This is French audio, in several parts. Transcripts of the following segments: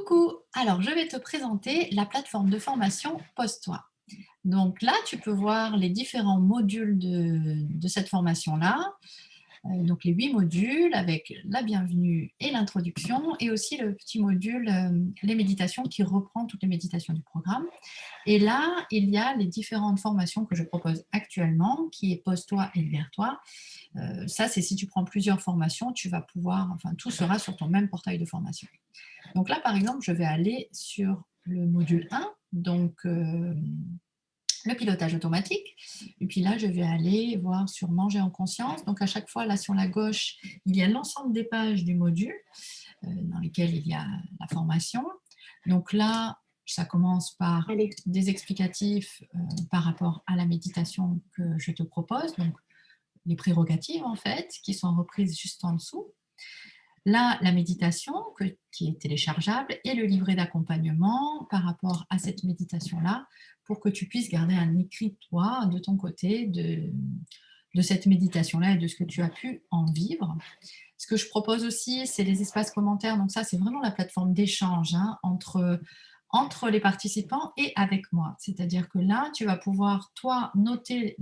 Coucou, alors je vais te présenter la plateforme de formation Pose-toi. Donc là, tu peux voir les différents modules de cette formation-là, donc les 8 modules avec la bienvenue et l'introduction, et aussi le petit module les méditations qui reprend toutes les méditations du programme. Et là, il y a les différentes formations que je propose actuellement, qui est Pose-toi et Libère-toi. Ça, c'est si tu prends plusieurs formations, tu vas pouvoir, enfin tout sera sur ton même portail de formation. Donc là, par exemple, je vais aller sur le module 1, donc le pilotage automatique. Et puis là, je vais aller voir sur manger en conscience. Donc à chaque fois, là sur la gauche, il y a l'ensemble des pages du module dans lesquelles il y a la formation. Donc là, ça commence par des explicatifs par rapport à la méditation que je te propose, donc les prérogatives en fait, qui sont reprises juste en dessous. Là, la méditation qui est téléchargeable et le livret d'accompagnement par rapport à cette méditation-là pour que tu puisses garder un écrit, toi, de ton côté, de cette méditation-là et de ce que tu as pu en vivre. Ce que je propose aussi, c'est les espaces commentaires. Donc ça, c'est vraiment la plateforme d'échange entre les participants et avec moi. C'est-à-dire que là, tu vas pouvoir, toi, noter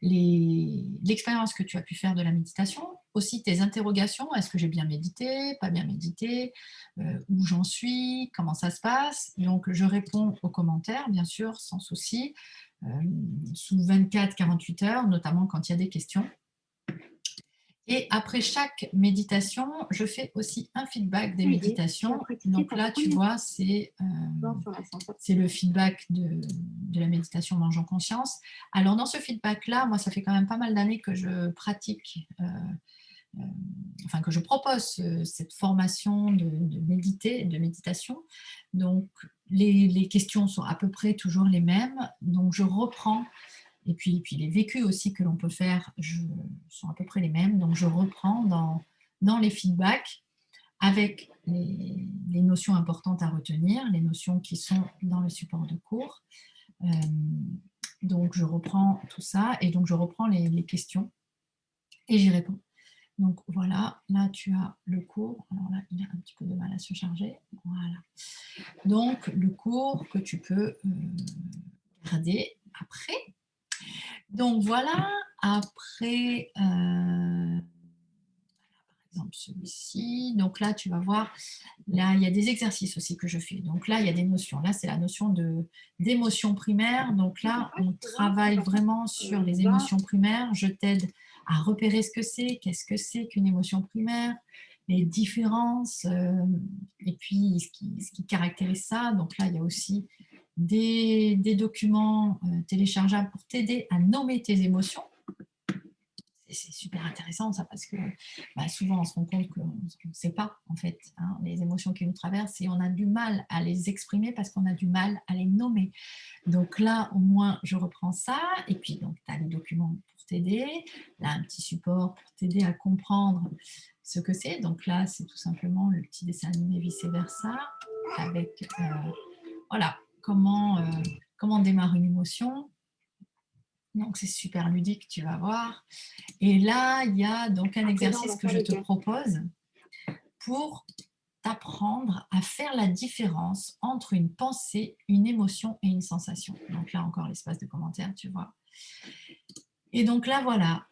l'expérience que tu as pu faire de la méditation, aussi tes interrogations, est-ce que j'ai bien médité, pas bien médité, où j'en suis, comment ça se passe. Donc je réponds aux commentaires, bien sûr, sans souci, sous 24-48 heures, notamment quand il y a des questions. Et après chaque méditation, je fais aussi un feedback des méditations. Donc là, tu vois, c'est le feedback de la méditation Mange en conscience. Alors dans ce feedback-là, moi, ça fait quand même pas mal d'années que je pratique, enfin que je propose cette formation de méditation. Donc les questions sont à peu près toujours les mêmes. Donc je reprends. Et puis les vécus aussi que l'on peut faire sont à peu près les mêmes. Donc je reprends dans les feedbacks avec les notions importantes à retenir, les notions qui sont dans le support de cours. Donc je reprends tout ça et donc je reprends les questions et j'y réponds. Donc voilà, là tu as le cours. Alors là, il a un petit peu de mal à se charger. Voilà. Donc le cours que tu peux garder après. Donc voilà, après, par exemple celui-ci, donc là tu vas voir, là il y a des exercices aussi que je fais. Donc là il y a des notions, là c'est la notion d'émotion primaire. Donc là on travaille vraiment sur les émotions primaires. Je t'aide à repérer ce que c'est, qu'est-ce que c'est qu'une émotion primaire, les différences, et puis ce qui caractérise ça. Donc là il y a aussi des documents téléchargeables pour t'aider à nommer tes émotions. C'est super intéressant ça parce que souvent on se rend compte qu'on ne sait pas en fait les émotions qui nous traversent et on a du mal à les exprimer parce qu'on a du mal à les nommer. Donc là au moins je reprends ça et puis donc tu as les documents pour t'aider, là un petit support pour t'aider à comprendre ce que c'est. Donc là c'est tout simplement le petit dessin animé vice versa avec voilà comment démarre une émotion. Donc c'est super ludique, tu vas voir. Et là, il y a donc un exercice que je te propose pour t'apprendre à faire la différence entre une pensée, une émotion et une sensation. Donc là encore, l'espace de commentaires, tu vois. Et donc là, voilà.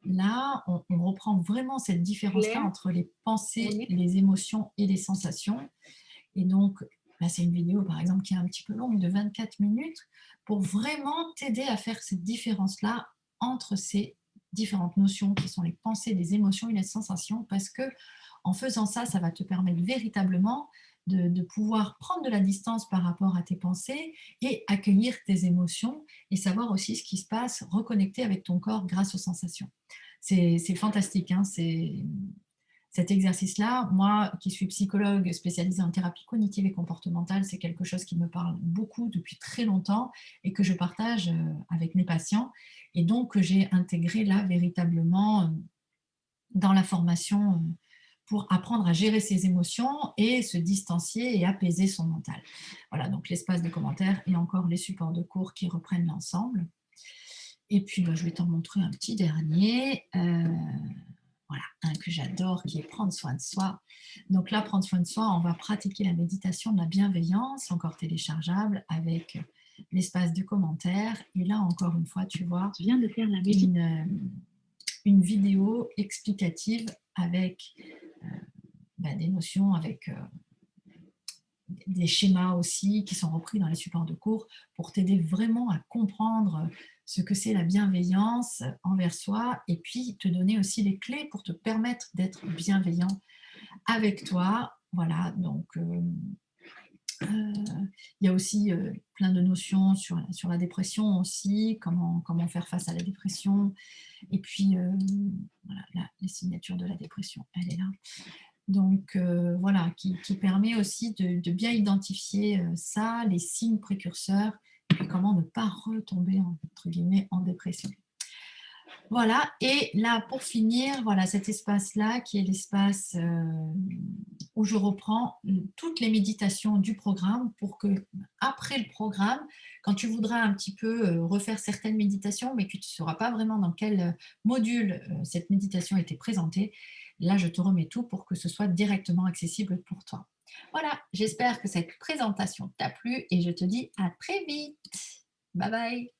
Là, on reprend vraiment cette différence-là entre les pensées, les émotions et les sensations. Et donc, là, c'est une vidéo, par exemple, qui est un petit peu longue, de 24 minutes, pour vraiment t'aider à faire cette différence-là entre ces différentes notions qui sont les pensées, les émotions et les sensations, parce que en faisant ça, ça va te permettre véritablement de pouvoir prendre de la distance par rapport à tes pensées et accueillir tes émotions et savoir aussi ce qui se passe, reconnecter avec ton corps grâce aux sensations. C'est fantastique, hein, cet exercice-là, moi qui suis psychologue spécialisée en thérapie cognitive et comportementale, c'est quelque chose qui me parle beaucoup depuis très longtemps et que je partage avec mes patients et donc que j'ai intégré là véritablement dans la formation pour apprendre à gérer ses émotions et se distancier et apaiser son mental. Voilà, donc l'espace de commentaires et encore les supports de cours qui reprennent l'ensemble. Et puis, je vais t'en montrer un petit dernier. voilà, un que j'adore, qui est prendre soin de soi. Donc là, prendre soin de soi, on va pratiquer la méditation de la bienveillance, encore téléchargeable, avec l'espace de commentaires. Et là, encore une fois, tu vois, Tu viens de faire la méditation. une vidéo explicative avec des notions, avec des schémas aussi qui sont repris dans les supports de cours pour t'aider vraiment à comprendre ce que c'est la bienveillance envers soi et puis te donner aussi les clés pour te permettre d'être bienveillant avec toi. Voilà, donc il y a aussi plein de notions sur la dépression aussi, comment faire face à la dépression. Et puis, voilà, les signatures de la dépression, elle est là. Donc, voilà, qui permet aussi de bien identifier ça, les signes précurseurs, et puis comment ne pas retomber, entre guillemets, en dépression. Voilà, et là, pour finir, voilà cet espace-là qui est l'espace où je reprends toutes les méditations du programme pour que, après le programme, quand tu voudras un petit peu refaire certaines méditations, mais que tu ne sauras pas vraiment dans quel module cette méditation était présentée, là, je te remets tout pour que ce soit directement accessible pour toi. Voilà, j'espère que cette présentation t'a plu et je te dis à très vite. Bye bye.